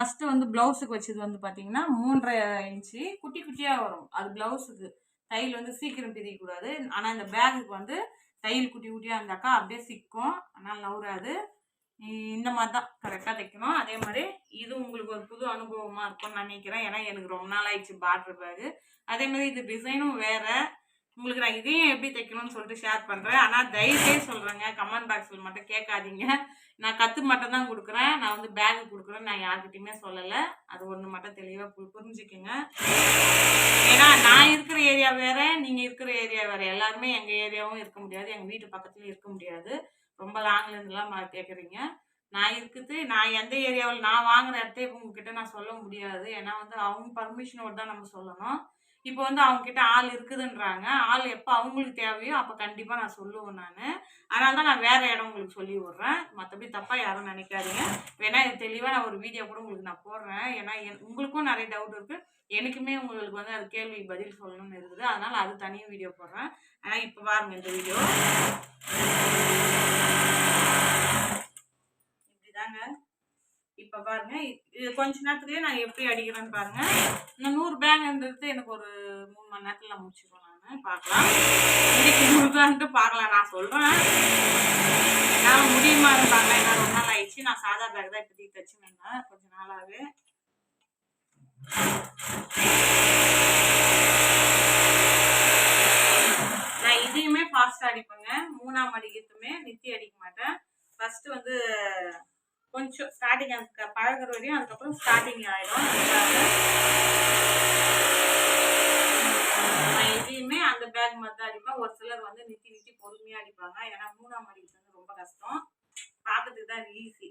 First வந்து ப்ளவுஸுக்கு வச்சது வந்து பார்த்தீங்கன்னா 3.5 இன்ச்சு குட்டி குட்டியாக வரும். அது ப்ளவுஸுக்கு தையல் வந்து சீக்கிரம் பிரியக்கூடாது. ஆனால் இந்த பேகுக்கு வந்து தையல் குட்டி குட்டியாக இருந்தாக்கா அப்படியே சிக்கும். அதனால் நவுறாது. இந்த மாதிரி தான் கரெக்டாக தைக்கணும். அதே மாதிரி இது உங்களுக்கு ஒரு புது அனுபவமாக இருக்கும்னு நினைக்கிறேன். ஏன்னா எனக்கு ரொம்ப நாள் ஆயிடுச்சு பார்டர் பேகு. அதே மாதிரி இது டிசைனும் வேறு. உங்களுக்கு நான் இதையும் எப்படி தைக்கணும்னு சொல்லிட்டு ஷேர் பண்ணுறேன். ஆனால் தயவுசெய்து சொல்கிறேங்க, கமெண்ட் பாக்ஸில் மட்டும் கேட்காதீங்க. நான் கற்று மட்டும் தான் கொடுக்குறேன். நான் வந்து பேகு கொடுக்குறேன்னு நான் யார்கிட்டையுமே சொல்லலை. அது ஒன்று மட்டும் தெளிவாக புரிஞ்சுக்குங்க. ஏன்னா நான் இருக்கிற ஏரியா வேறு, நீங்கள் இருக்கிற ஏரியா வேறு. எல்லாருமே எங்கள் ஏரியாவும் இருக்க முடியாது, எங்கள் வீட்டு பக்கத்துலேயும் இருக்க முடியாது. ரொம்ப லாங்லேருந்துலாம் கேட்குறீங்க. நான் எந்த ஏரியாவில் நான் வாங்குற இடத்த உங்ககிட்ட நான் சொல்ல முடியாது. ஏன்னா வந்து அவங்க பர்மிஷனோடு தான் நம்ம சொல்லணும். இப்போ வந்து அவங்ககிட்ட ஆள் இருக்குதுன்றாங்க. ஆள் எப்போ அவங்களுக்கு தேவையோ அப்போ கண்டிப்பாக நான் சொல்லுவேன் நான். அதனால தான் நான் வேறு இடம் உங்களுக்கு சொல்லி விட்றேன். மற்றபடி தப்பாக யாரும் நினைக்காதீங்க. வேணா இது தெளிவாக நான் ஒரு வீடியோ கூட உங்களுக்கு நான் போடுறேன். ஏன்னா உங்களுக்கும் நிறைய டவுட் இருக்குது. எனக்குமே உங்களுக்கு வந்து அது கேள்விக்கு பதில் சொல்லணும்னு இருக்குது. அதனால் அது தனியாக வீடியோ போடுறேன். ஆனால் இப்போ பாருங்கள் இந்த வீடியோ இப்படிதாங்க. இப்போ பாருங்க, இது கொஞ்ச நேரத்துலேயே நான் எப்படி அடிக்கிறேன்னு பாருங்க. இந்த 100 பேங்குன்றது எனக்கு ஒரு 3 மணி நேரத்தில் நான் முடிச்சிடுவேன். நான் பார்க்கலாம், இன்னைக்கு 100 பேங்ட்டு பார்க்கலாம். நான் சொல்கிறேன் என்னால் முடியுமா இருப்பாங்க. ஏன்னா ரொம்ப நாள் ஆயிடுச்சு. நான் சாதா பேக் தான் இப்போதைக்கு தைச்சுனேங்க கொஞ்ச நாளாகவே. நான் இதையுமே ஃபாஸ்ட்டாக அடிப்பேங்க. 3ஆம் அடிக்கிறதுமே நித்தி அடிக்க மாட்டேன். ஃபஸ்ட்டு வந்து கொஞ்சம் ஸ்டார்டிங் அதுக்கு பழகிற வரையும், அதுக்கப்புறம் ஸ்டார்டிங் ஆகிடும். நான் எதையுமே அந்த பேக் மாதிரி தான் அடிப்பேன். ஒரு சிலர் வந்து நித்தி பொறுமையாக அடிப்பாங்க. ஏன்னா 3ஆம் அடிக்கிறது வந்து ரொம்ப கஷ்டம். பார்க்கறதுக்கு தான் ஈஸி.